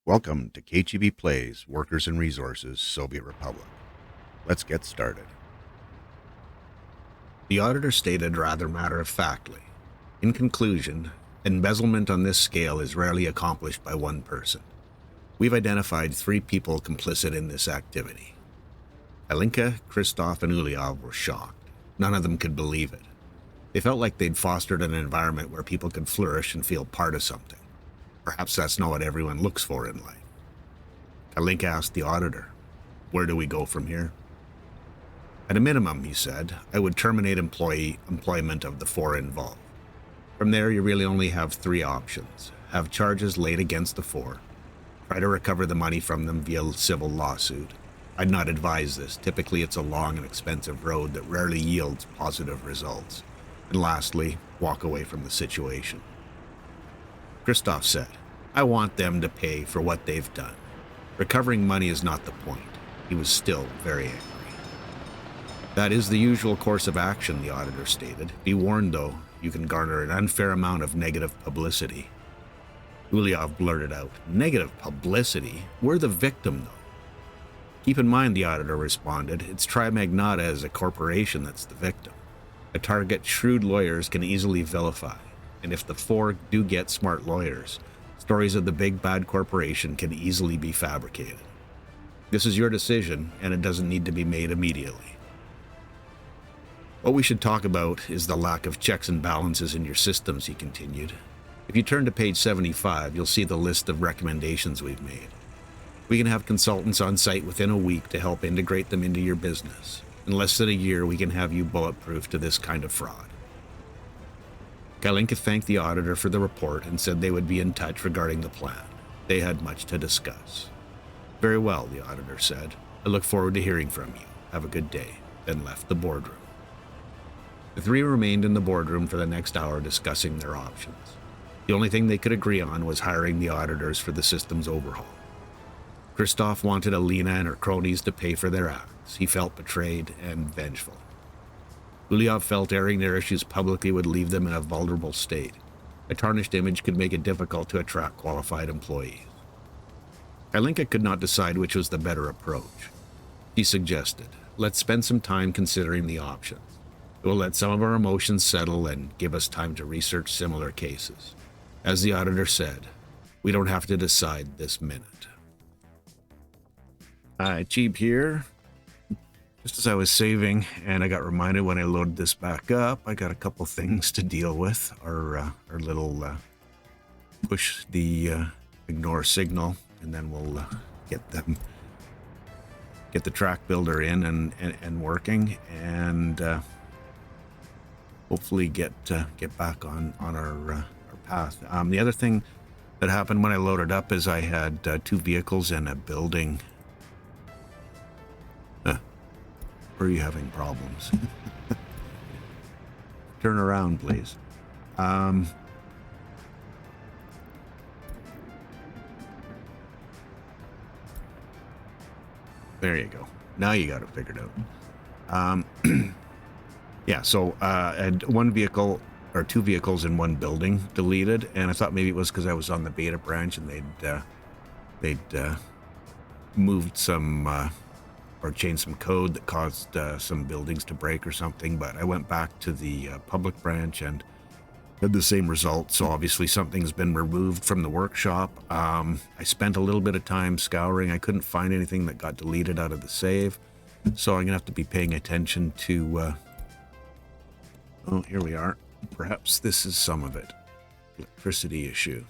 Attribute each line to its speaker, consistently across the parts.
Speaker 1: Welcome to kcheebplays, Workers and Resources, Soviet Republic. Let's get started. The auditor stated rather matter-of-factly, in conclusion, embezzlement on this scale is rarely accomplished by one person. We've identified 3 people complicit in this activity. Kalinka, Christoph, and Uliov were shocked. None of them could believe it. They felt like they'd fostered an environment where people could flourish and feel part of something. Perhaps that's not what everyone looks for in life. Kalinka asked the auditor, "Where do we go from here?" "At a minimum," he said, "I would terminate employment of the 4 involved. From there, you really only have 3 options. Have charges laid against the 4. Try to recover the money from them via civil lawsuit. I'd not advise this. Typically, it's a long and expensive road that rarely yields positive results. And lastly, walk away from the situation." Christoph said, "I want them to pay for what they've done. Recovering money is not the point." He was still very angry. "That is the usual course of action," the auditor stated. "Be warned, though, you can garner an unfair amount of negative publicity." Uliov blurted out, "Negative publicity? We're the victim, though." "Keep in mind," the auditor responded, "it's Tri-Magnata as a corporation that's the victim. A target shrewd lawyers can easily vilify. And if the 4 do get smart lawyers, stories of the big bad corporation can easily be fabricated. This is your decision, and it doesn't need to be made immediately. What we should talk about is the lack of checks and balances in your systems," he continued. "If you turn to page 75, you'll see the list of recommendations we've made. We can have consultants on site within a week to help integrate them into your business. In less than a year, we can have you bulletproof to this kind of fraud." Kalinka thanked the auditor for the report and said they would be in touch regarding the plan. They had much to discuss. "Very well," the auditor said. "I look forward to hearing from you. Have a good day," then left the boardroom. The 3 remained in the boardroom for the next hour discussing their options. The only thing they could agree on was hiring the auditors for the system's overhaul. Christoph wanted Alina and her cronies to pay for their acts. He felt betrayed and vengeful. Uliov felt airing their issues publicly would leave them in a vulnerable state. A tarnished image could make it difficult to attract qualified employees. Kalinka could not decide which was the better approach. He suggested, "Let's spend some time considering the options. It will let some of our emotions settle and give us time to research similar cases. As the auditor said, we don't have to decide this minute." Cheeb here. Just as I was saving, and I got reminded when I loaded this back up, I got a couple things to deal with. Our little push the ignore signal, and then we'll get the track builder in and working, and hopefully get back on our path. The other thing that happened when I loaded up is I had 2 vehicles in a building. Or are you having problems? Turn around, please. There you go. Now you got it figured out. Yeah, so I had 1 vehicle or 2 vehicles in one building deleted, and I thought maybe it was because I was on the beta branch and they'd moved some or changed some code that caused some buildings to break or something, but I went back to the public branch and had the same result. So obviously something's been removed from the workshop. I spent a little bit of time scouring. I couldn't find anything that got deleted out of the save, so I'm gonna have to be paying attention to oh, here we are. Perhaps this is some of it. Electricity issue.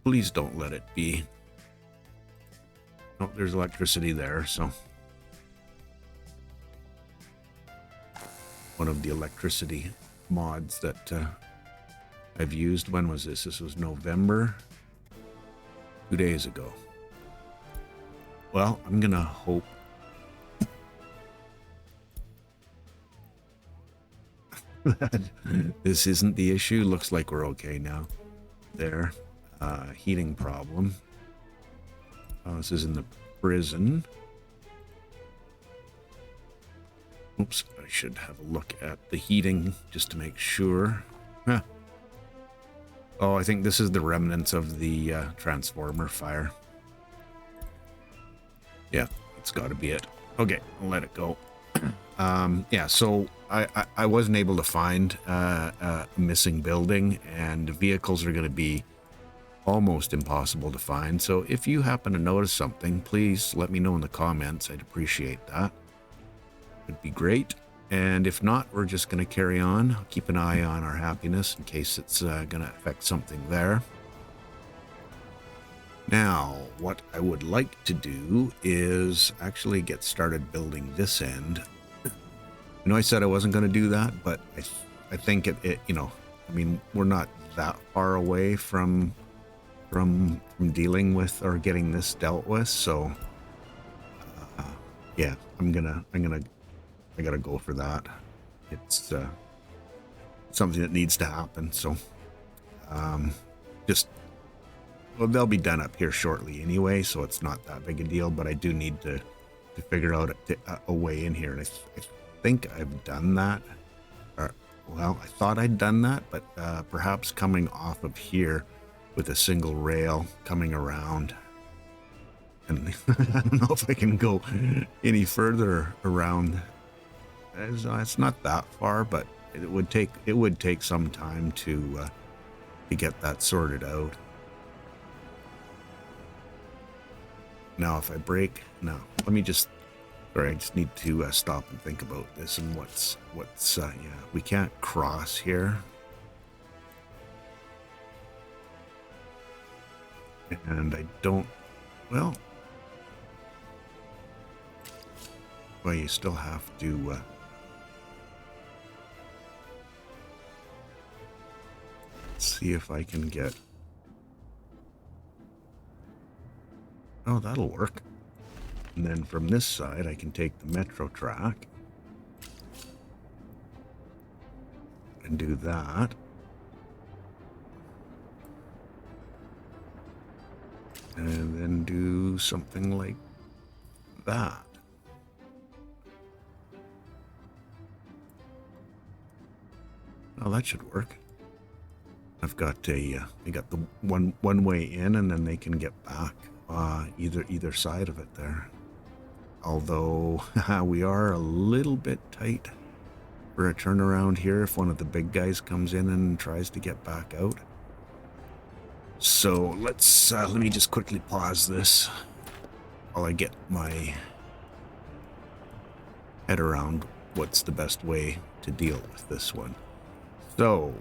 Speaker 1: Please don't let it be. Oh, there's electricity there, so. One of the electricity mods that I've used. When was this? This was November. 2 days ago. Well, I'm gonna hope that this isn't the issue. Looks like we're okay now. There. Heating problem. This is in the prison. Oops, I should have a look at the heating just to make sure. Huh. Oh, I think this is the remnants of the transformer fire. Yeah, that's got to be it. Okay, I'll let it go. Yeah, so I wasn't able to find a missing building, and vehicles are going to be almost impossible to find. So if you happen to notice something, please let me know in the comments. I'd appreciate that. It'd be great. And if not, we're just going to carry on. I'll keep an eye on our happiness in case it's going to affect something there. Now, what I would like to do is actually get started building this end. You know, I said I wasn't going to do that, but I think it, you know, I mean, we're not that far away from dealing with or getting this dealt with. So, yeah, I gotta go for that. It's something that needs to happen. So, well, they'll be done up here shortly anyway, so it's not that big a deal. But I do need to figure out a way in here, and I think I've done that. Well, I thought I'd done that, but perhaps coming off of here with a single rail coming around. And I don't know if I can go any further around. It's not that far, but it would take some time to get that sorted out. Now, if I break, no, let me just. Sorry, I just need to stop and think about this and what's yeah, we can't cross here. And I don't, well, you still have to, let's see if I can get, oh, that'll work. And then from this side, I can take the metro track and do that. And then do something like that. Oh, that should work. I've got I got the one way in, and then they can get back either side of it there. Although we are a little bit tight for a turnaround here if one of the big guys comes in and tries to get back out. So let's let me just quickly pause this while I get my head around what's the best way to deal with this one. So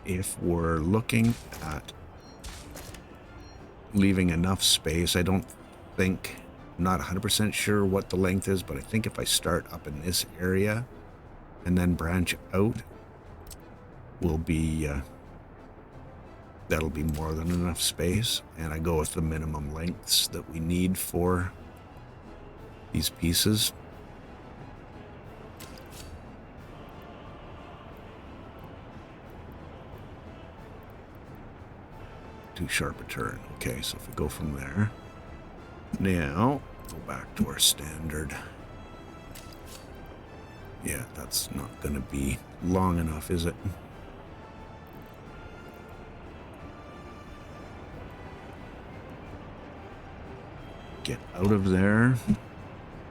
Speaker 1: if we're looking at leaving enough space, I don't think, I'm not 100% sure what the length is, but I think if I start up in this area and then branch out, will be that'll be more than enough space. And I go with the minimum lengths that we need for these pieces. Too sharp a turn. Okay, so if we go from there, now go back to our standard. Yeah, that's not going to be long enough, is it? Get out of there.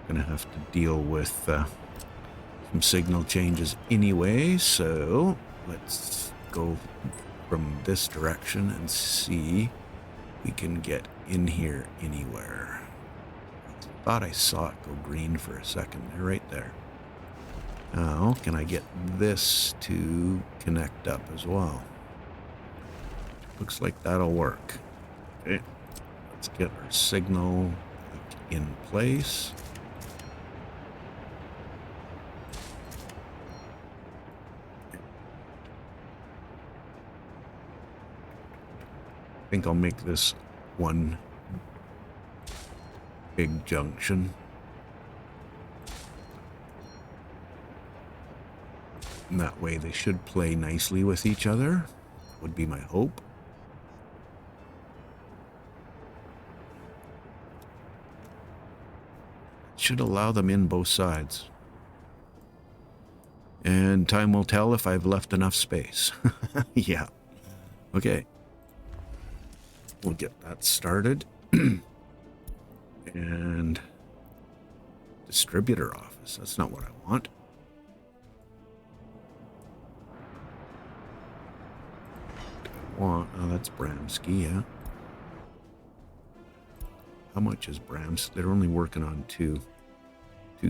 Speaker 1: Gonna have to deal with some signal changes anyway, so let's go from this direction and see if we can get in here anywhere. I thought I saw it go green for a second. They're right there. Now, can I get this to connect up as well? Looks like that'll work. Okay, let's get our signal in place. I think I'll make this one big junction. And that way they should play nicely with each other, would be my hope. Should allow them in both sides. And time will tell if I've left enough space. Yeah. Okay. We'll get that started. And distributor office. That's not what I want. Oh, that's Bramsky, yeah. How much is Brams? They're only working on two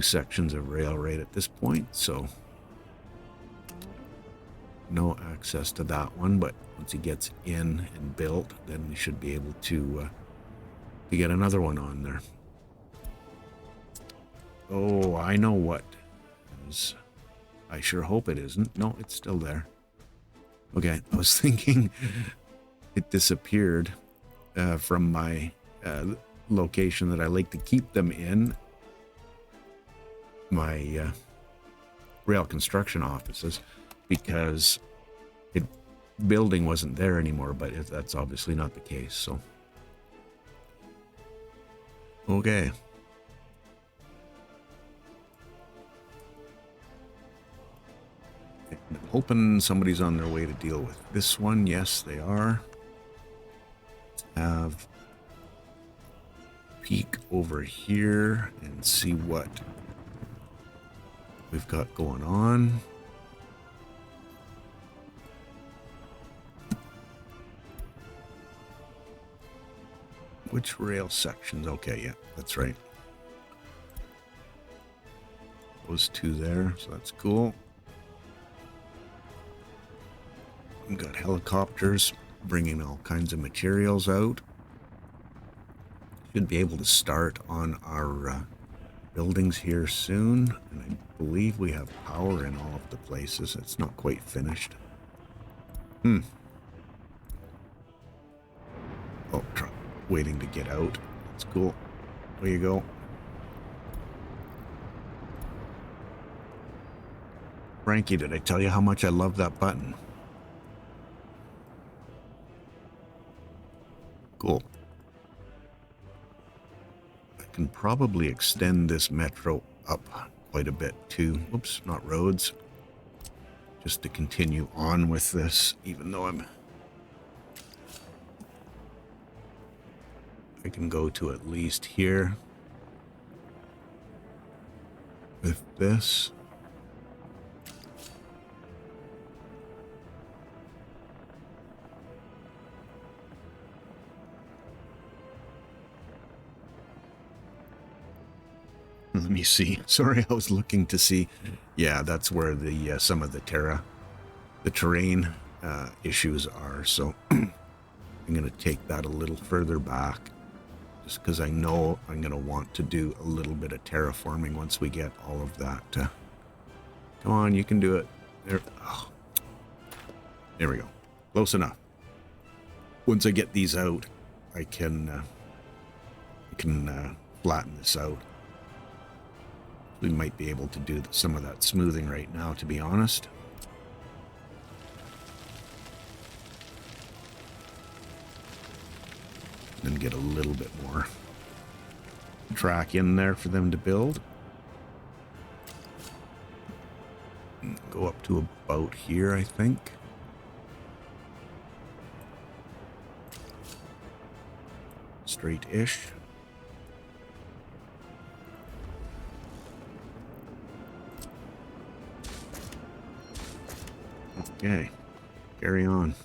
Speaker 1: sections of rail right at this point, so no access to that one. But once he gets in and built, then we should be able to get another one on there. Oh, I know what is. I sure hope it isn't. No, it's still there. Okay, I was thinking it disappeared from my location that I like to keep them in, my rail construction offices, because building wasn't there anymore, but that's obviously not the case. So okay. I'm hoping somebody's on their way to deal with this one. Yes, they are. Let's have peek over here and see what we've got going on. Which rail sections? Okay, yeah, that's right. Those two there, so that's cool. We've got helicopters bringing all kinds of materials out. Should be able to start on our buildings here soon. And I believe we have power in all of the places. It's not quite finished. Oh, truck waiting to get out. That's cool. There you go. Frankie, did I tell you how much I love that button? Cool. I can probably extend this metro up quite a bit too. Oops, not roads. Just to continue on with this, even though I can go to at least here with this. Let me see. Sorry, I was looking to see. Yeah, that's where the some of the terrain issues are. So I'm going to take that a little further back, just because I know I'm going to want to do a little bit of terraforming once we get all of that. Come on, you can do it. There. Oh. There we go. Close enough. Once I get these out, I can flatten this out. We might be able to do some of that smoothing right now, to be honest. Then get a little bit more track in there for them to build. Go up to about here, I think. Straight-ish. Okay, carry on.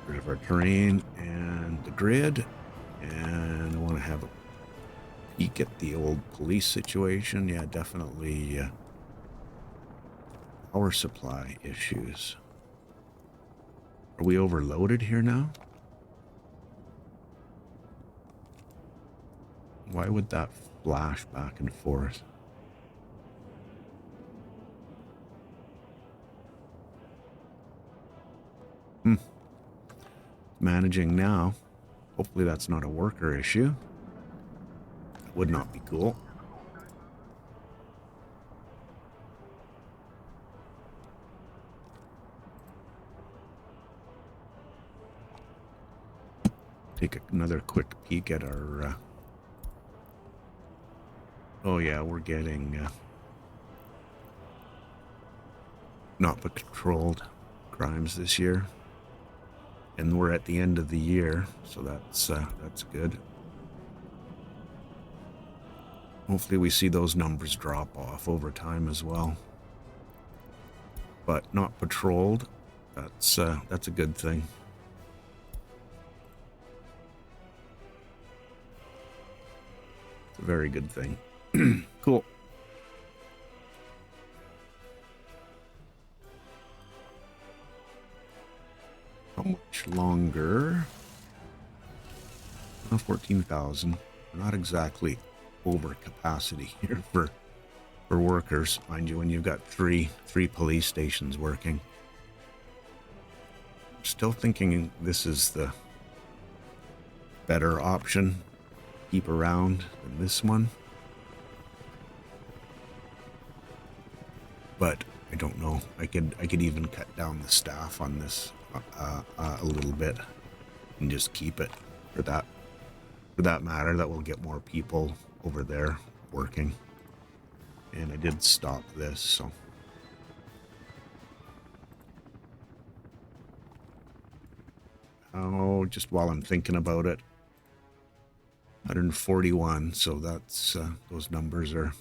Speaker 1: Get rid of our terrain and the grid. And I want to have a peek at the old police situation. Yeah, definitely power supply issues. Are we overloaded here now? Why would that flash back and forth? Managing now. Hopefully that's not a worker issue. That would not be cool. Take another quick peek at our... Oh yeah, we're getting... not patrolled crimes this year. And we're at the end of the year, so that's good. Hopefully we see those numbers drop off over time as well. But not patrolled, that's a good thing. It's a very good thing. Cool. How much longer? 14,000. We're not exactly over capacity here for workers, mind you, when you've got three police stations working. Still thinking this is the better option. Keep around than this one. But I don't know. I could even cut down the staff on this a little bit and just keep it for that matter. That will get more people over there working. And I did stop this, so. Oh, just while I'm thinking about it. 141, so that's, those numbers are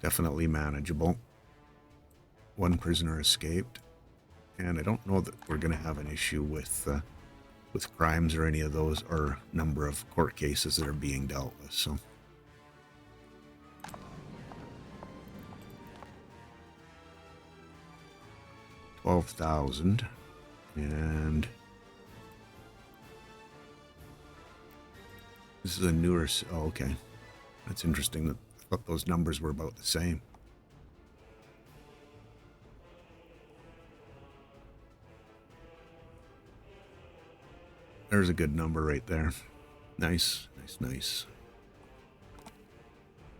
Speaker 1: definitely manageable. One prisoner escaped, and I don't know that we're going to have an issue with crimes or any of those, or number of court cases that are being dealt with, so. $12,000, and this is a newer, oh, okay. That's interesting that I thought those numbers were about the same. There's a good number right there. Nice, nice, nice.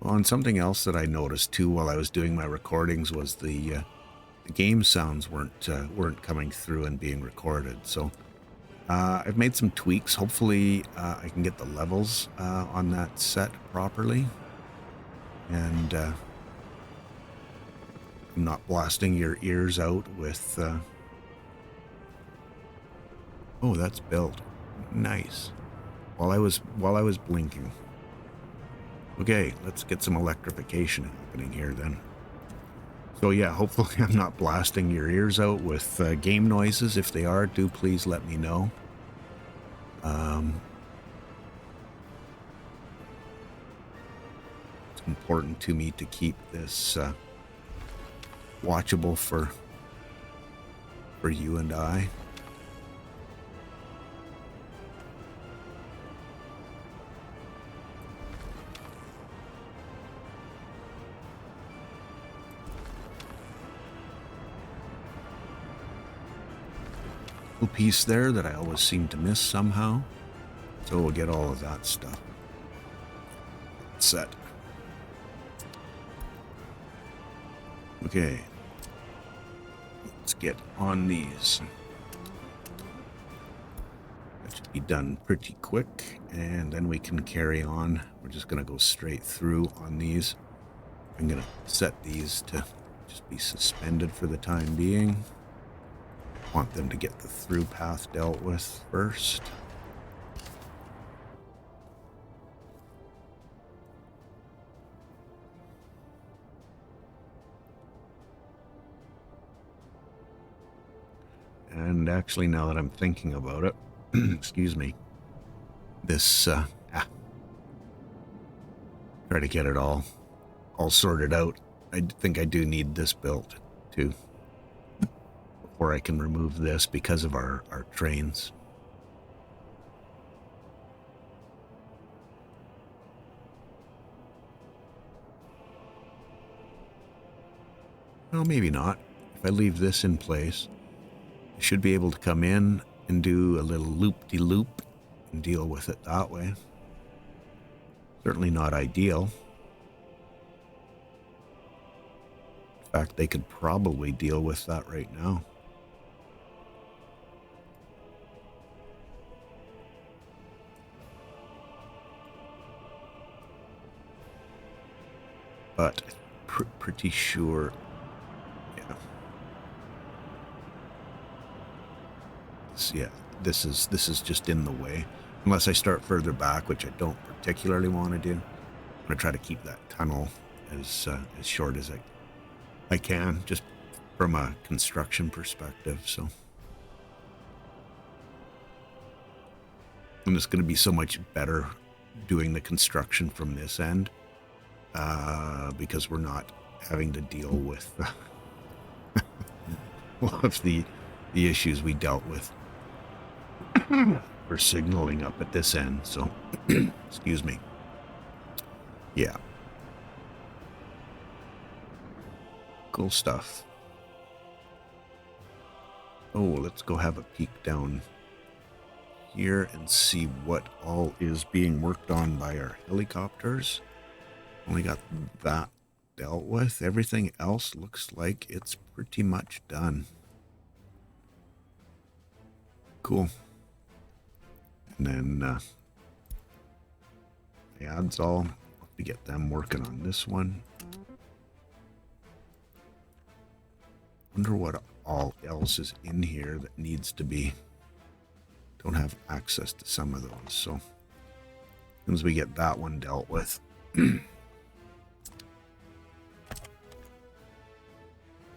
Speaker 1: Well, and something else that I noticed too while I was doing my recordings was the game sounds weren't coming through and being recorded. So I've made some tweaks. Hopefully I can get the levels on that set properly, and I'm not blasting your ears out with. Oh, that's built. Nice. While I was blinking. Okay, let's get some electrification happening here then. So yeah, hopefully I'm not blasting your ears out with game noises. If they are, do please let me know. It's important to me to keep this watchable for you and I. Little piece there that I always seem to miss somehow. So we'll get all of that stuff set. Okay. Let's get on these. That should be done pretty quick, and then we can carry on. We're just going to go straight through on these. I'm going to set these to just be suspended for the time being. Want them to get the through path dealt with first. And actually, now that I'm thinking about it, excuse me, this, try to get it all sorted out. I think I do need this built too, before I can remove this because of our trains. Well, maybe not. If I leave this in place, I should be able to come in and do a little loop-de-loop and deal with it that way. Certainly not ideal. In fact, they could probably deal with that right now. But pretty sure. Yeah. Yeah, this is just in the way. Unless I start further back, which I don't particularly want to do. I'm going to try to keep that tunnel as short as I can, just from a construction perspective. So, and it's going to be so much better doing the construction from this end because we're not having to deal with a lot of the issues we dealt with for signaling up at this end. So, excuse me. Yeah. Cool stuff. Oh, let's go have a peek down here and see what all is being worked on by our helicopters. Only got that dealt with. Everything else looks like it's pretty much done. Cool. And then the ads all, have to get them working on this one. Wonder what all else is in here that needs to be. Don't have access to some of those, so as soon as we get that one dealt with. And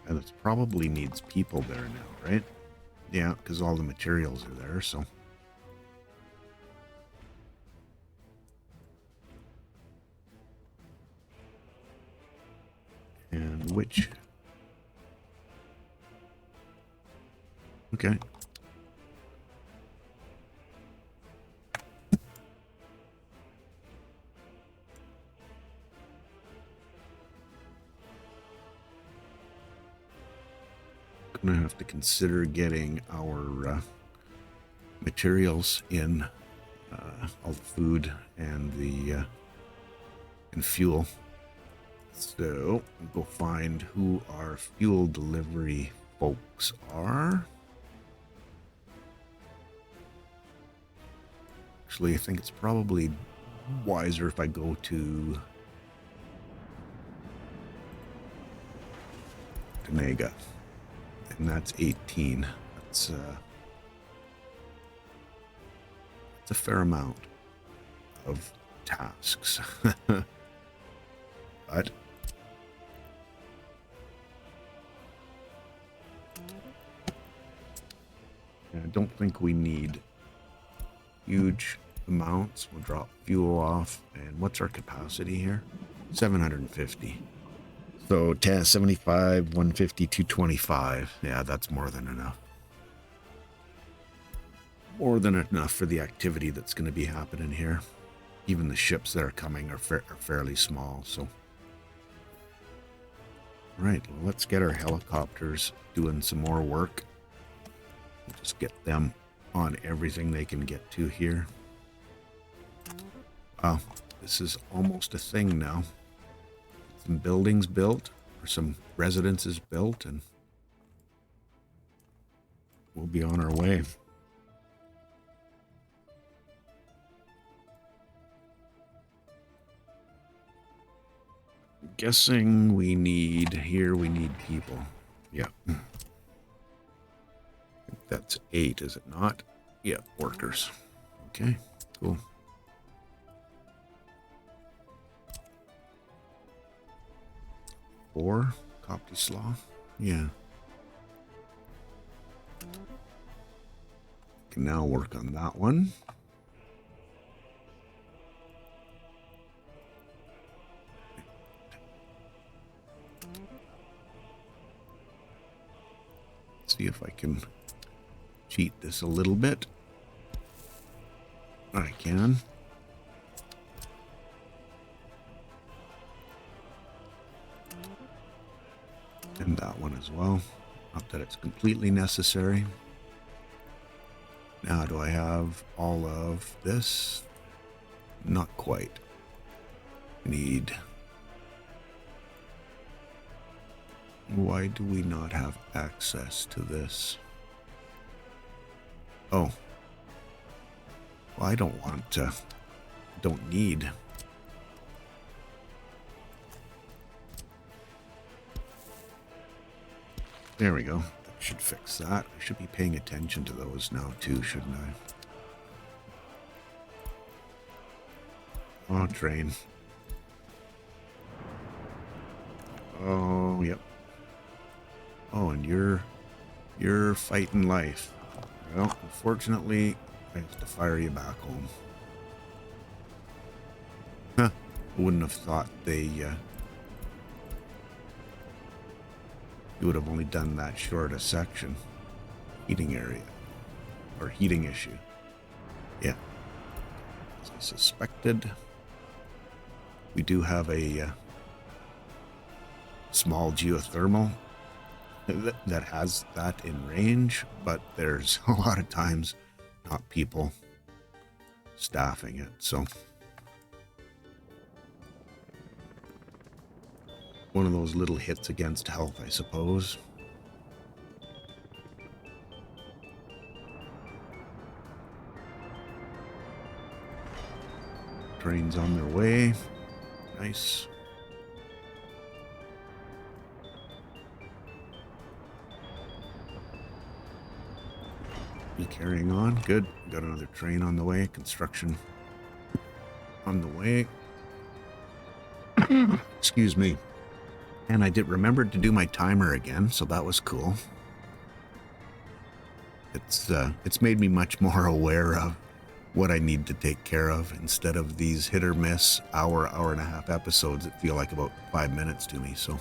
Speaker 1: it probably needs people there now, right? Yeah, because all the materials are there, so. And which? Okay. Gonna have to consider getting our materials in, all the food and the and fuel. So we'll go find who our fuel delivery folks are. Actually, I think it's probably wiser if I go to Tenega. And that's 18. That's a fair amount of tasks. But I don't think we need huge amounts. We'll drop fuel off. And what's our capacity here? 750. So 75, 150, 225. Yeah, that's more than enough. More than enough for the activity that's going to be happening here. Even the ships that are coming are fairly small. So, right, well, let's get our helicopters doing some more work. We'll just get them on everything they can get to here. Wow, this is almost a thing now. Some buildings built, or some residences built, and we'll be on our way. Guessing we need people. Yeah. That's 8, is it not? Yeah, workers. Okay, cool. Or Copty Slaw. Yeah. Can now work on that one. See if I can cheat this a little bit. I can. And that one as well. Not that it's completely necessary. Now, do I have all of this? Not quite. Need. Why do we not have access to this? Oh. Well, I don't want to. Don't need. There we go. That should fix that. I should be paying attention to those now too, shouldn't I? Oh, train. Oh, yep. Oh, and you're fighting life. Well, unfortunately, I have to fire you back home. Huh. I wouldn't have thought you would have only done that short a section. Heating area. Or heating issue. Yeah. As I suspected, we do have a small geothermal that has that in range, but there's a lot of times not people staffing it, so one of those little hits against health, I suppose. Trains on their way. Nice. Be carrying on. Good. Got another train on the way. Construction on the way. Excuse me. And I did remember to do my timer again, so that was cool. It's made me much more aware of what I need to take care of instead of these hit or miss hour and a half episodes that feel like about 5 minutes to me, so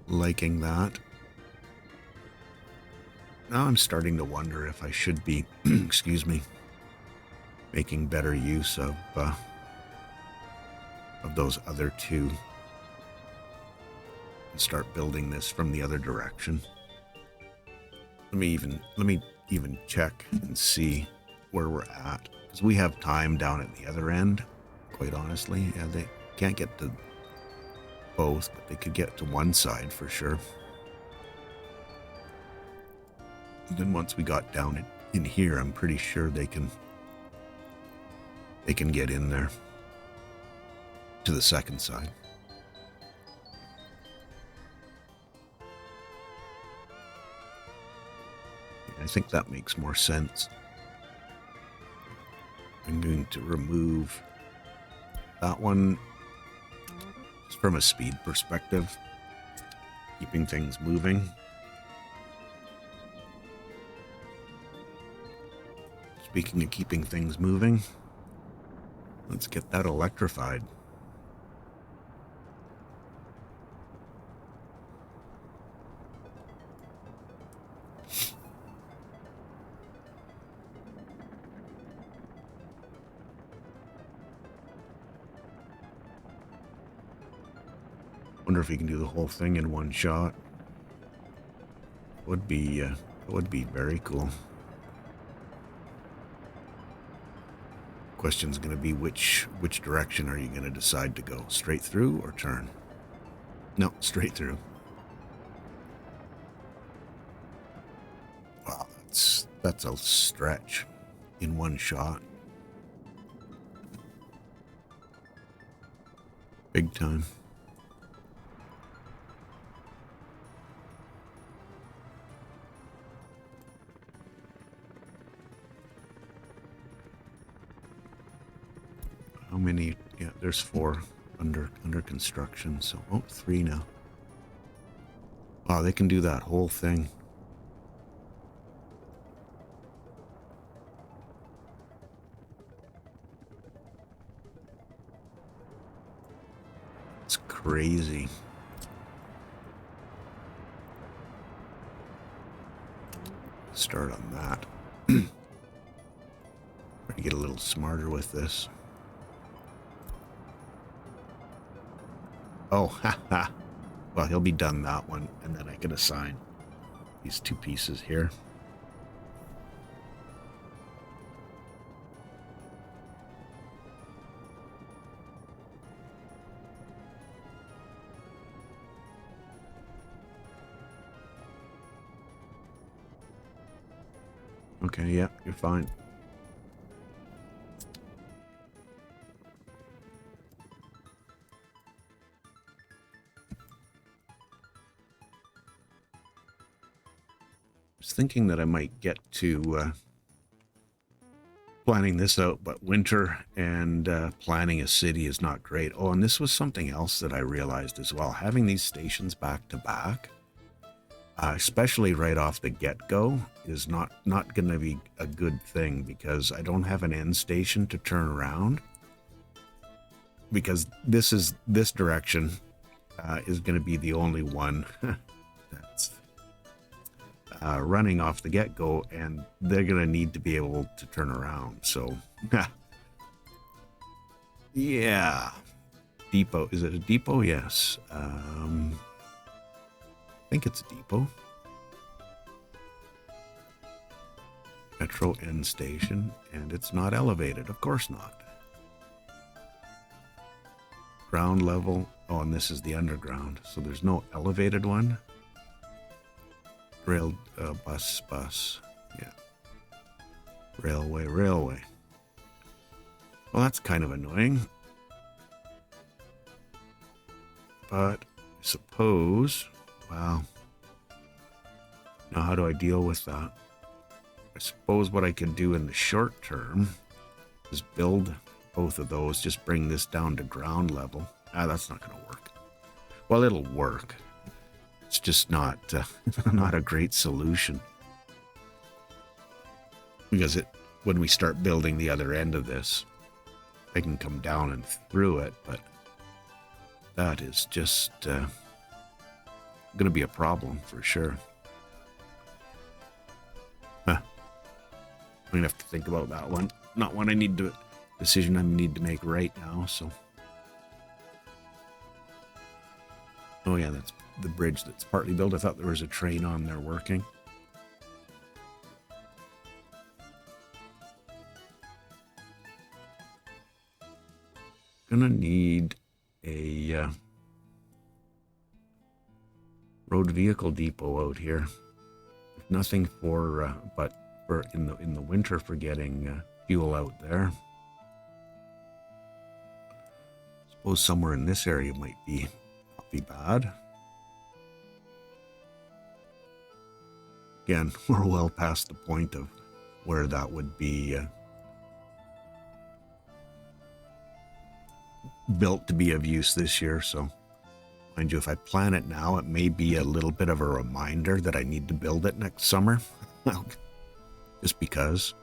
Speaker 1: liking that. Now I'm starting to wonder if I should be, excuse me, making better use of those other two and start building this from the other direction. Let me even check and see where we're at, because we have time down at the other end, quite honestly. Yeah, they can't get to both, but they could get to one side for sure. And then once we got down in here, I'm pretty sure they can get in there to the second side. I think that makes more sense. I'm going to remove that one just from a speed perspective, keeping things moving. Speaking of keeping things moving, let's get that electrified. Wonder if you can do the whole thing in one shot. Would be very cool. Question's going to be which direction are you going to decide to go? Straight through or turn? No, straight through. Wow, that's a stretch in one shot. Big time. How many? Yeah, there's 4 under construction. So, 3 now. Wow, they can do that whole thing. It's crazy. Start on that. Try to get a little smarter with this. Oh, haha. Well, he'll be done that one, and then I can assign these 2 pieces here. Okay, yeah, you're fine. was thinking that I might get to planning this out, but winter and planning a city is not great. Oh, and this was something else that I realized as well. Having these stations back to back, especially right off the get-go, is not going to be a good thing, because I don't have an end station to turn around, because this direction is going to be the only one that's running off the get-go, and they're going to need to be able to turn around. So yeah, depot. Is it a depot? Yes. I think it's a depot. Metro end station, and it's not elevated. Of course not. Ground level. Oh, and this is the underground, so there's no elevated one. Rail, bus. Yeah. Railway. Well, that's kind of annoying. But I suppose, wow. Now, how do I deal with that? I suppose what I can do in the short term is build both of those, just bring this down to ground level. That's not going to work. Well, it'll work. It's just not not a great solution, because when we start building the other end of this, I can come down and through it, but that is just going to be a problem for sure. I'm going to have to think about that one. Not one decision I need to make right now, so. Oh yeah, that's the bridge that's partly built. I thought there was a train on there working. Gonna need a road vehicle depot out here. If nothing for, but for in the winter for getting fuel out there. Suppose somewhere in this area might be not be bad. Again, we're well past the point of where that would be built to be of use this year. So, mind you, if I plan it now, it may be a little bit of a reminder that I need to build it next summer. Just because.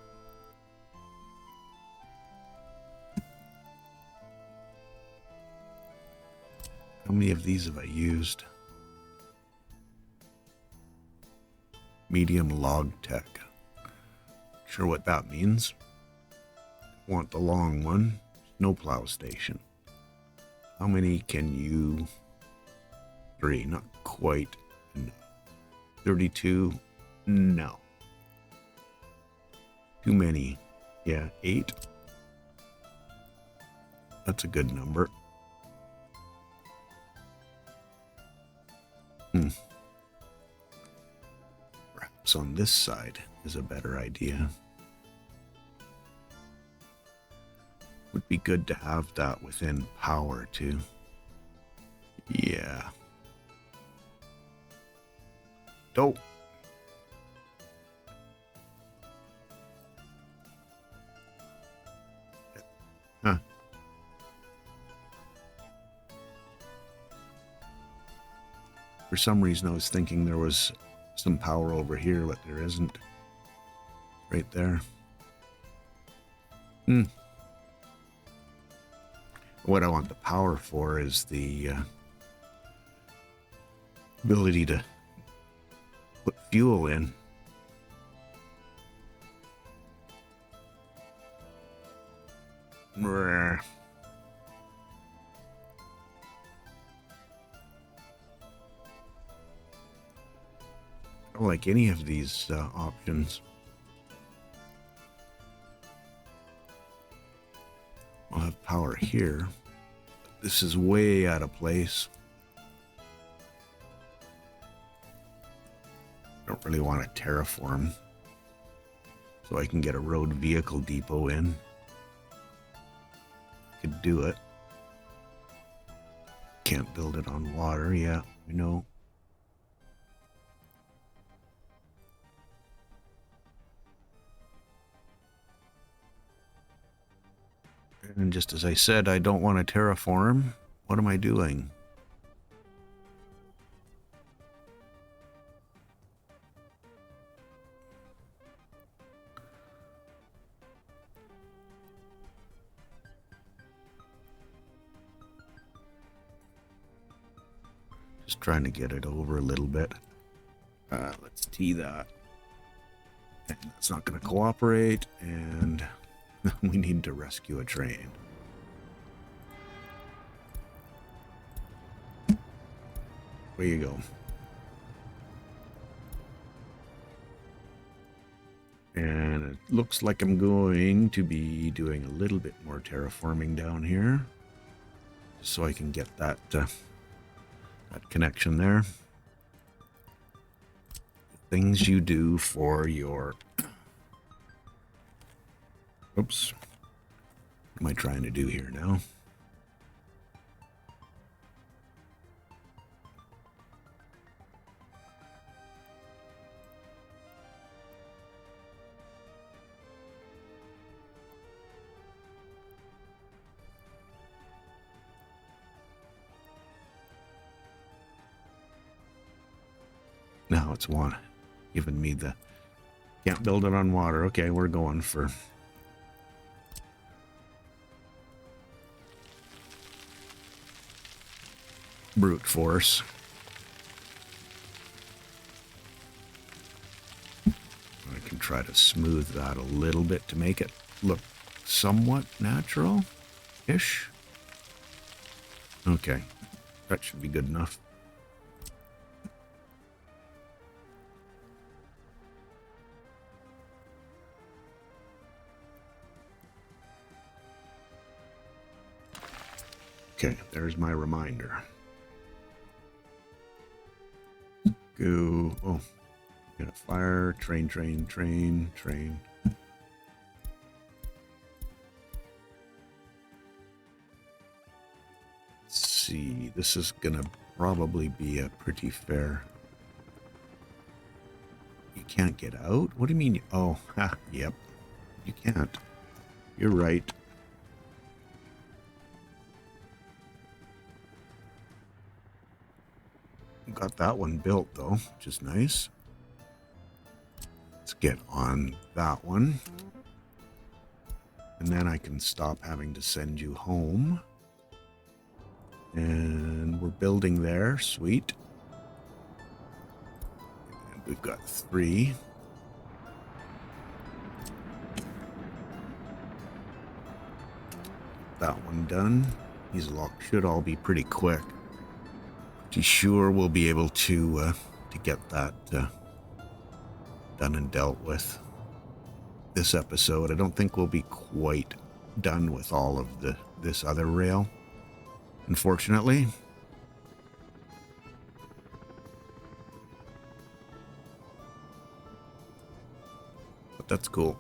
Speaker 1: How many of these have I used? Medium log tech. Sure what that means. Want the long one. Snowplow station. How many can you? 3, not quite. No. 32, no. Too many. Yeah, 8. That's a good number. Perhaps on this side is a better idea. Would be good to have that within power too. Yeah. Dope. Huh. For some reason I was thinking there was some power over here, but there isn't. Right there. What I want the power for is the ability to put fuel in. I don't like any of these options. I'll have power here. This is way out of place. I don't really want to terraform, so I can get a road vehicle depot in. Could do it. Can't build it on water. Yeah, we know. And just as I said, I don't want to terraform. What am I doing? Just trying to get it over a little bit. Let's tee that. And that's not going to cooperate, and we need to rescue a train. Where you go? And it looks like I'm going to be doing a little bit more terraforming down here, just so I can get that that connection there. Things you do for your... Oops. What am I trying to do here now? Now it's one giving me the can't build it on water. Okay, we're going for brute force. I can try to smooth that a little bit to make it look somewhat natural-ish. Okay, that should be good enough. Okay, there's my reminder. Go. Oh, got a fire. Train. Let's see. This is gonna probably be a pretty fair. You can't get out? What do you mean? Oh, ha, yep. You can't. You're right. Got that one built though, which is nice. Let's get on that one. And then I can stop having to send you home. And we're building there. Sweet. And we've got 3. That one done. These should all be pretty quick. Pretty sure we'll be able to get that done and dealt with this episode. I don't think we'll be quite done with all of this other rail, unfortunately. But that's cool.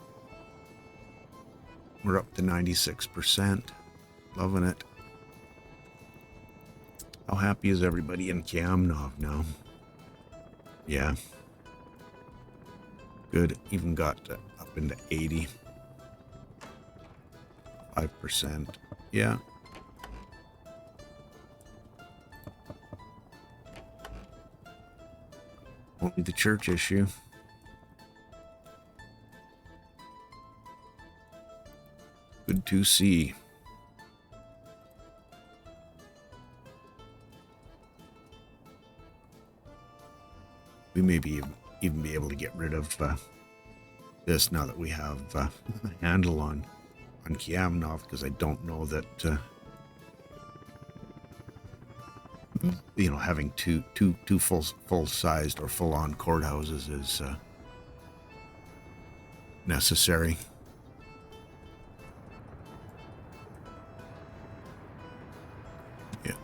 Speaker 1: We're up to 96%. Loving it. How happy is everybody in Kamnov now? Yeah. Good. Even got up into 80. 5%. Yeah. Won't be the church issue. Good to see. We may even be able to get rid of this now that we have a handle on Kiamnov, because I don't know that having two full-sized or full-on courthouses is necessary. Yeah,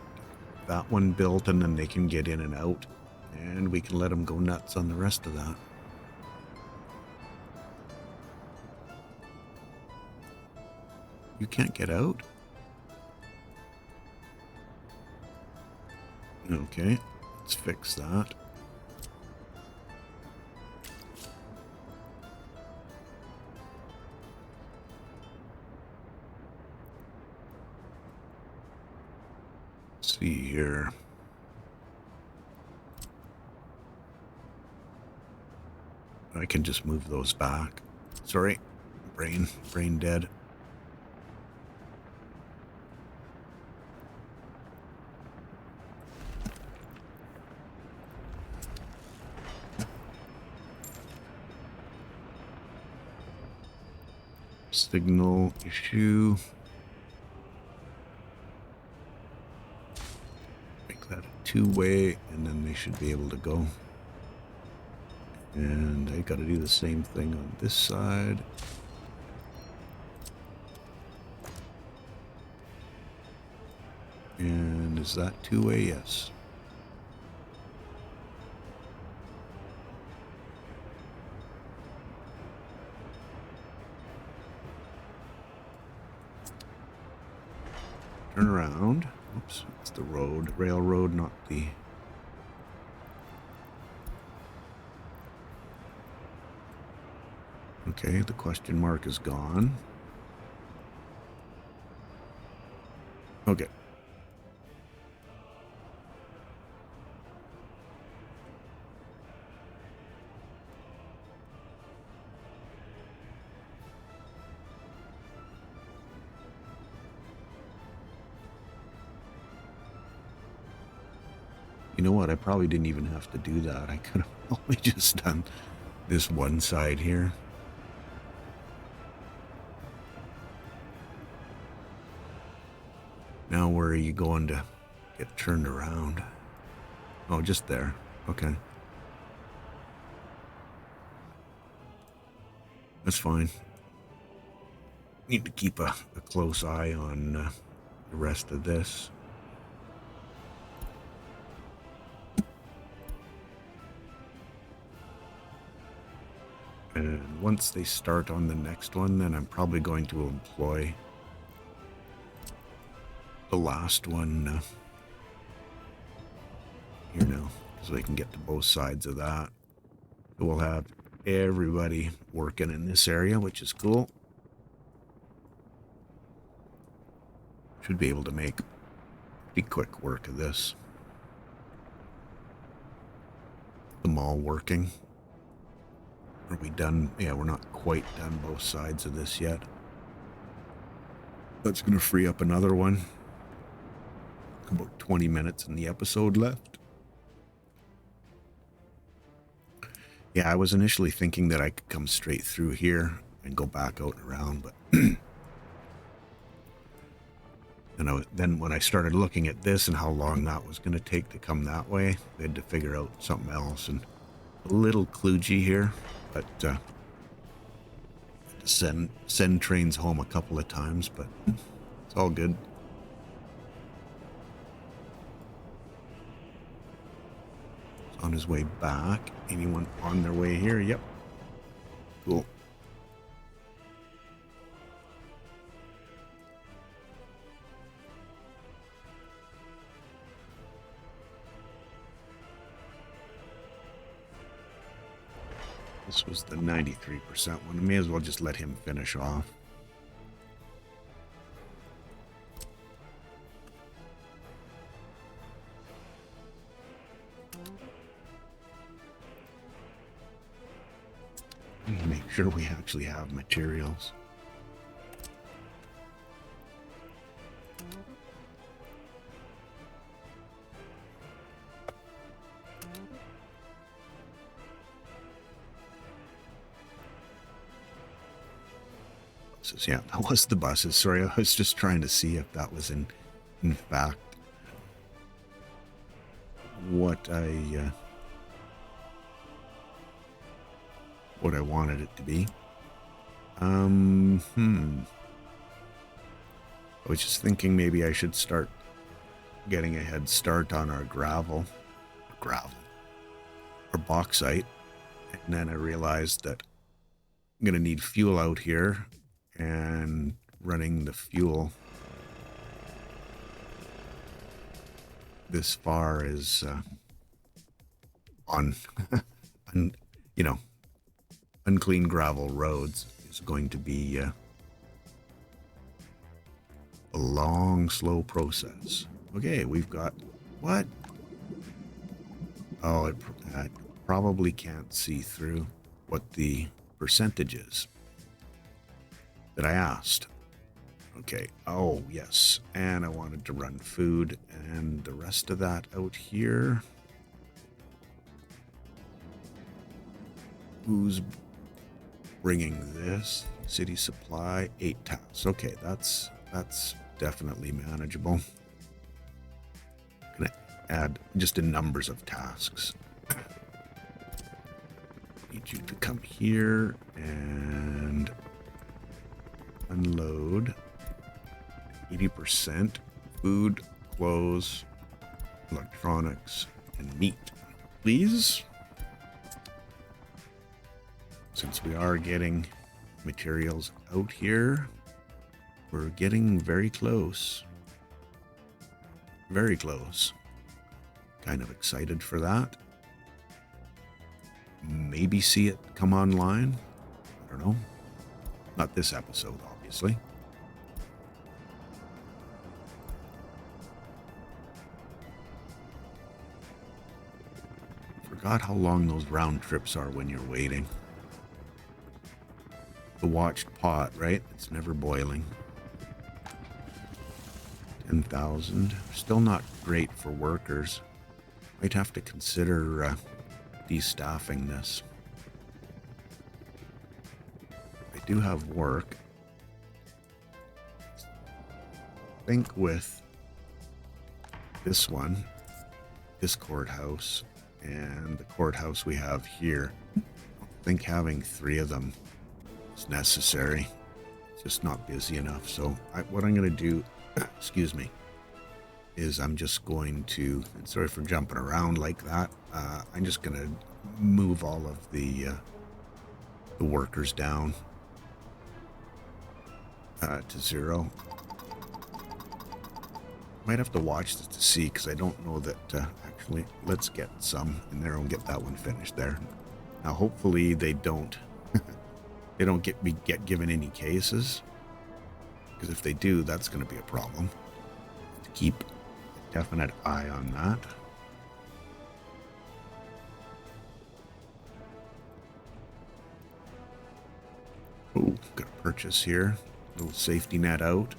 Speaker 1: that one built, and then they can get in and out. And we can let them go nuts on the rest of that. You can't get out? Okay, let's fix that. see here. I can just move those back. Sorry, brain dead. Signal issue. Make that a two-way, and then they should be able to go. And I got to do the same thing on this side. And is that two-way? Yes. Turn around. Oops, it's the road. Railroad, not the... Okay, the question mark is gone. Okay. You know what? I probably didn't even have to do that. I could have only just done this one side here. Now where are you going to get turned around? Oh, just there. Okay. That's fine. Need to keep a close eye on the rest of this. And once they start on the next one, then I'm probably going to employ the last one here now, so they can get to both sides of that. So we'll have everybody working in this area, which is cool. Should be able to make pretty quick work of this. Them all working. Are we done? Yeah, we're not quite done both sides of this yet. That's going to free up another one. About 20 minutes in the episode left. Yeah, I was initially thinking that I could come straight through here and go back out and around, but then when I started looking at this and how long that was going to take to come that way, they had to figure out something else. And a little kludgy here, but send trains home a couple of times, but it's all good. On his way back. Anyone on their way here? Yep. Cool. This was the 93% one. I may as well just let him finish off. Make sure we actually have materials. Buses, yeah, that was the buses. Sorry, I was just trying to see if that was in fact what I wanted it to be. I was just thinking maybe I should start getting a head start on our gravel or bauxite, and then I realized that I'm gonna need fuel out here, and running the fuel this far is on unclean gravel roads is going to be a long, slow process. Okay, we've got... What? Oh, I probably can't see through what the percentage is that I asked. Okay. Oh, yes. And I wanted to run food and the rest of that out here. Who's bringing this? City supply, 8 tasks. Okay, that's definitely manageable. Gonna add just in numbers of tasks. Need you to come here and unload 80% food, clothes, electronics, and meat. Please? Since we are getting materials out here, we're getting very close. Very close. Kind of excited for that. Maybe see it come online. I don't know. Not this episode, obviously. Forgot how long those round trips are when you're waiting. The watched pot, right? It's never boiling. 10,000. Still not great for workers. Might have to consider destaffing this. I do have work. I think with this one, this courthouse, and the courthouse we have here, I think having 3 of them is necessary. It's just not busy enough. So what I'm going to do, excuse me, is I'm just going to, and sorry for jumping around like that, I'm just going to move all of the workers down to 0. Might have to watch this to see, because I don't know that actually, let's get some in there and get that one finished there. Now hopefully they don't they don't get given any cases, because if they do, that's going to be a problem. To keep a definite eye on that. Oh, got a purchase here. Little safety net out.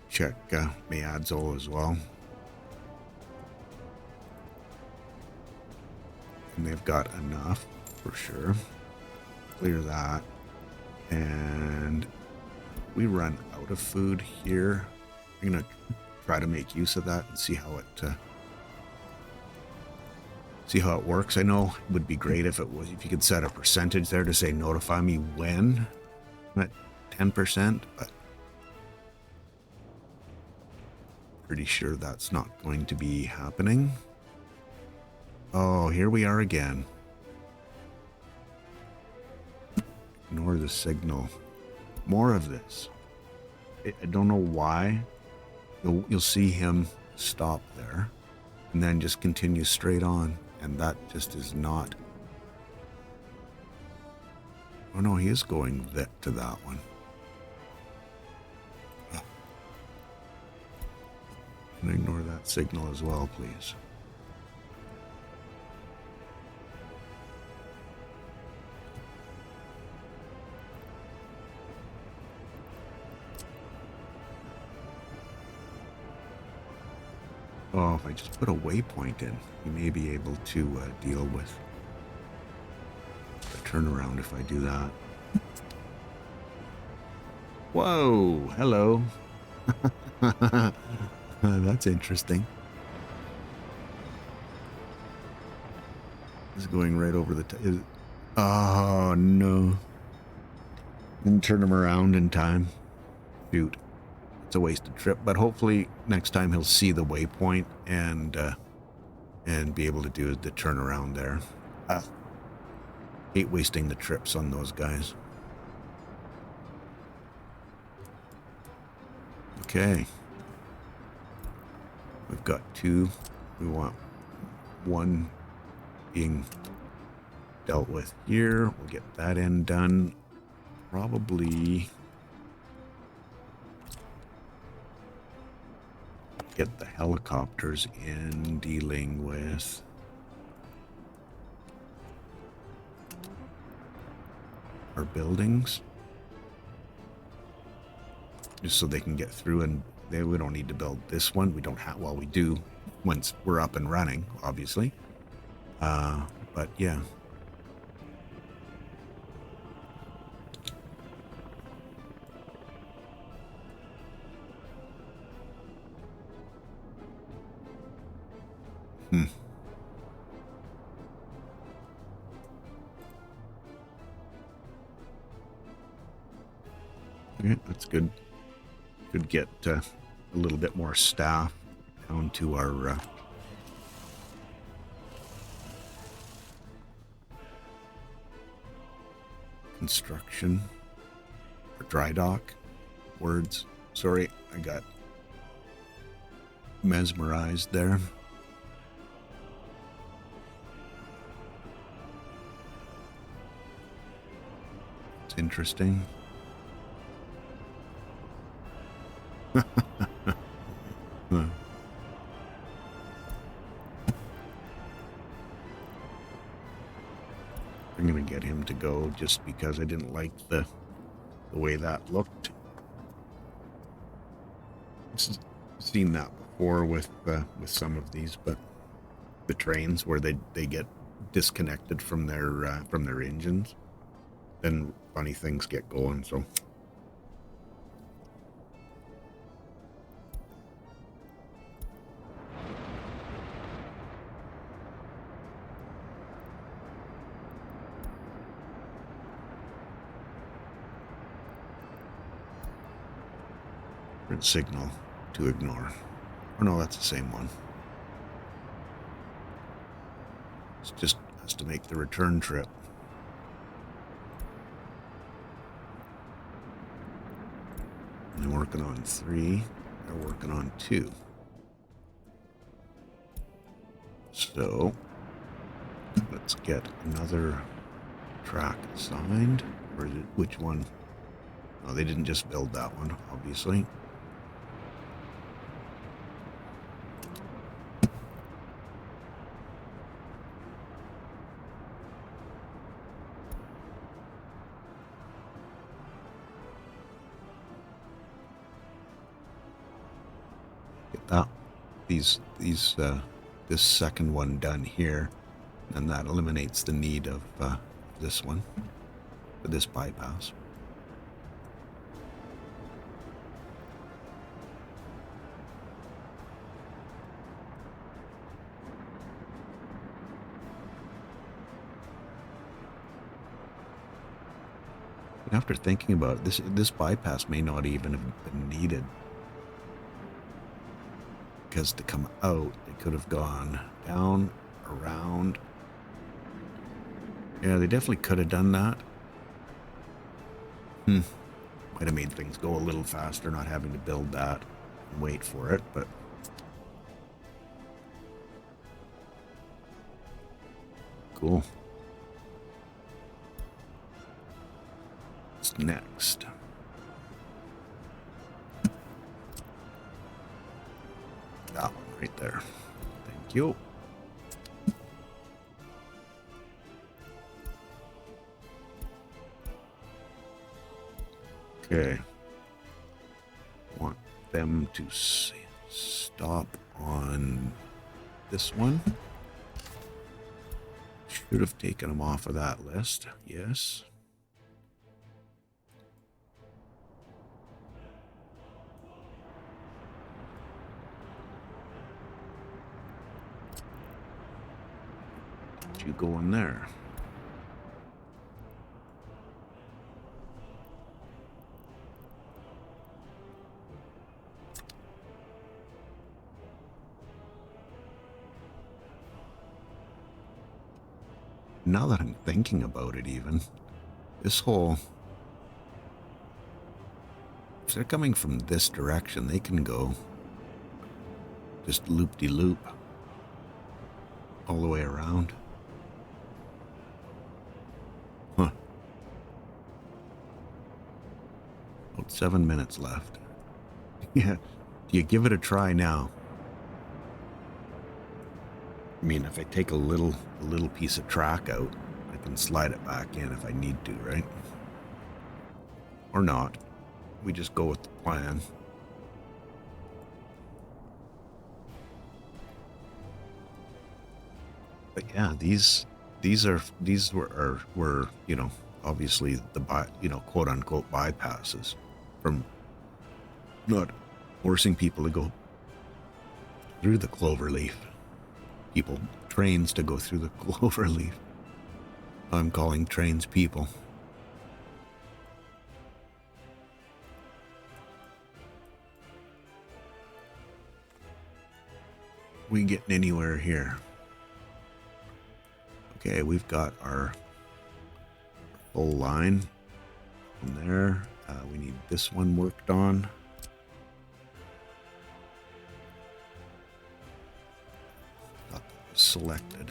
Speaker 1: Check Mayadzol as well. And they've got enough for sure. Clear that. And we run out of food here. I'm gonna try to make use of that and see how it works. I know it would be great if you could set a percentage there to say notify me when I'm at 10%, but pretty sure that's not going to be happening. Oh, here we are again. Ignore the signal. More of this. I don't know why. You'll see him stop there and then just continue straight on. And that just is not... Oh no, he is going to that one. And ignore that signal as well, please. Oh, if I just put a waypoint in, you may be able to deal with the turnaround if I do that. Whoa, hello. That's interesting. It's going right over the oh, no. Didn't turn him around in time. Shoot. It's a wasted trip, but hopefully next time he'll see the waypoint and be able to do the turnaround there. Hate wasting the trips on those guys. Okay. We've got 2. We want 1 being dealt with here. We'll get that end done. Probably... get the helicopters in dealing with our buildings. Just so they can get through, and we don't need to build this one. We don't have, well, we do once we're up and running, obviously. But yeah. Okay, that's good. Could get a little bit more staff down to our construction or dry dock words. Sorry, I got mesmerized there. It's interesting. I'm gonna get him to go just because I didn't like the way that looked. Seen that before with some of these, but the trains where they get disconnected from their engines, then funny things get going. So. Signal to ignore. Oh no, that's the same one. It's just has to make the return trip. They're working on 3. They're working on 2. So let's get another track assigned. Or is it, which one? Oh, they didn't just build that one, obviously. This second one done here, and that eliminates the need of this one for this bypass. After thinking about it, this bypass may not even have been needed. Because to come out, they could have gone down, around. Yeah, they definitely could have done that. Might have made things go a little faster, not having to build that and wait for it, but... Cool. What's next? That one right there. Thank you. Okay. Want them to stop on this one. Should have taken them off of that list. Yes. You go in there. Now that I'm thinking about it, even this whole, if they're coming from this direction, they can go just loop-de-loop all the way around. Huh. About 7 minutes left. Yeah. Do you give it a try now? I mean, if I take a little piece of track out, I can slide it back in if I need to, right? Or not. We just go with the plan. But yeah, these were you know, obviously the quote unquote bypasses from not forcing people to go through the clover leaf. Trains to go through the clover leaf. I'm calling trains people. We getting anywhere here? Okay, we've got our full line from there. We need this one worked on. Got that selected.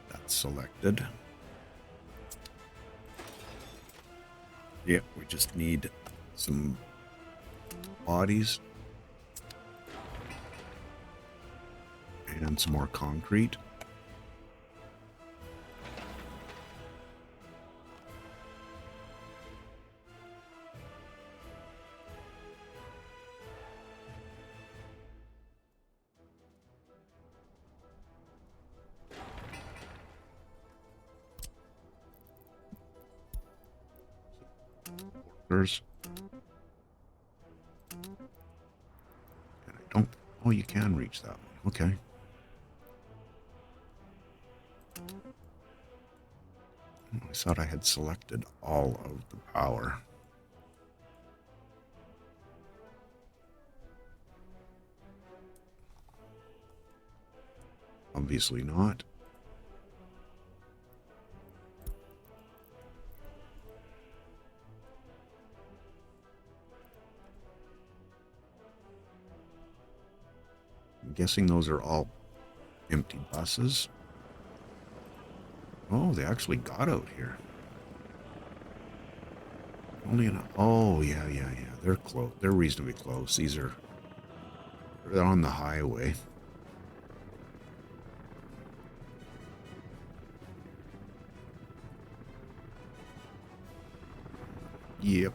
Speaker 1: That's selected. Yep, we just need some bodies and some more concrete. Workers. And I don't. Oh, you can reach that one. Okay. I thought I had selected all of the power. Obviously not. I'm guessing those are all empty buses. Oh, they actually got out here. Oh, yeah. They're close. They're reasonably close. They're on the highway. Yep.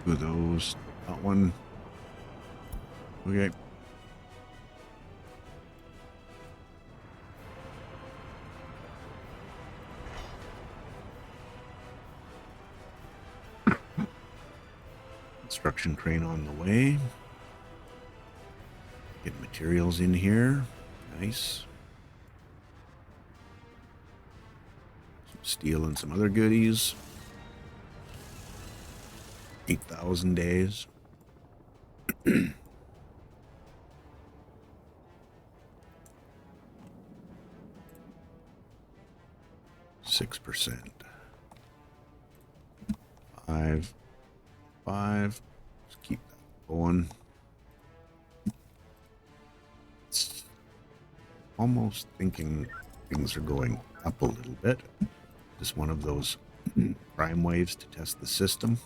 Speaker 1: Two of those. That one. Okay. Construction crane on the way. Get materials in here. Nice. Some steel and some other goodies. 8,000 days. 6%. 5. Let's keep that going. It's almost thinking things are going up a little bit. Just one of those prime waves to test the system.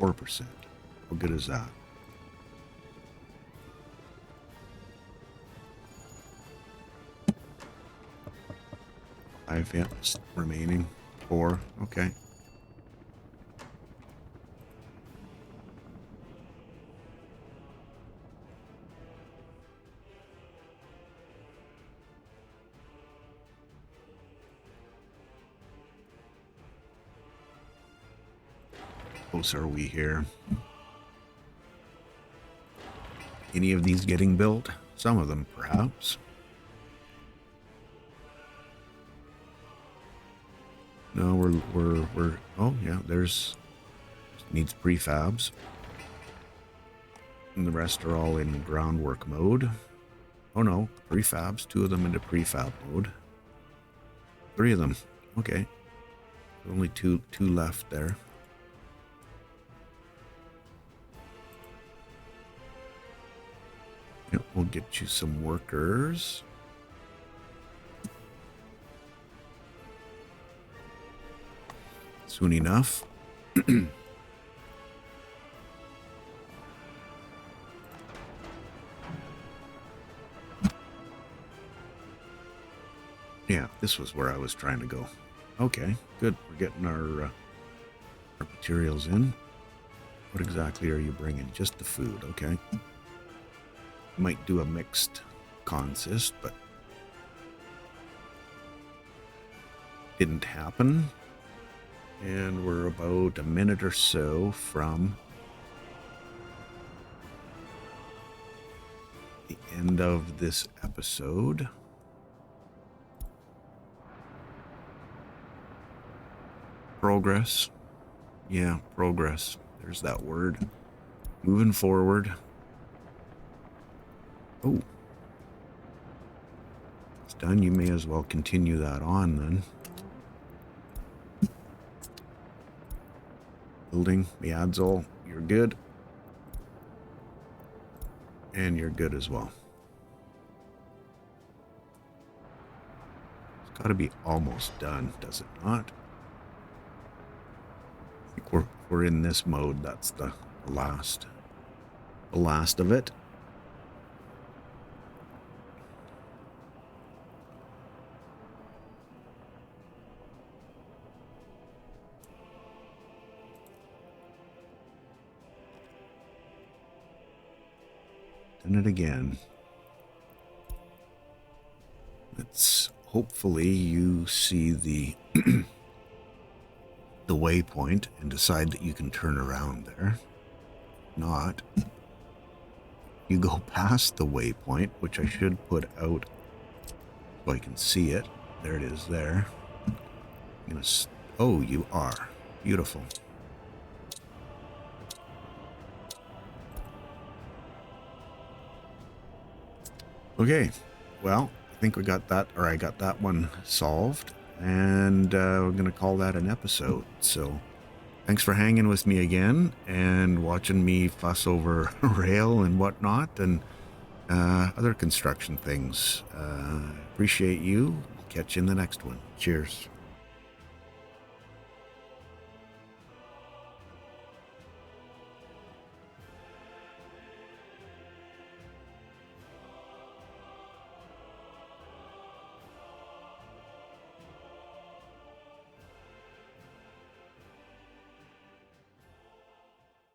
Speaker 1: 4%. How good is that? 5, yeah, remaining 4. Okay. Close are we here? Any of these getting built? Some of them, perhaps. No, we're oh yeah, there's needs prefabs. And the rest are all in groundwork mode. Oh no, prefabs, 2 of them into prefab mode. 3 of them. Okay. Only two left there. Yeah, we'll get you some workers. Soon enough. Yeah, this was where I was trying to go. Okay, good. We're getting our materials in. What exactly are you bringing? Just the food, okay. Might do a mixed consist, but didn't happen. And we're about a minute or so from the end of this episode. Progress. Yeah, progress. There's that word. Moving forward. Oh. It's done. You may as well continue that on then. Building the Adzol. You're good. And you're good as well. It's got to be almost done, does it not? I think we're in this mode. That's the last of it. Done it again. Let's hopefully you see the the waypoint and decide that you can turn around there. Not. You go past the waypoint, which I should put out so I can see it. There it is there. I'm gonna oh, you are. Beautiful. Okay, well, I think we got that, or I got that one solved, and we're going to call that an episode. So thanks for hanging with me again and watching me fuss over rail and whatnot and other construction things. Appreciate you. Catch you in the next one. Cheers.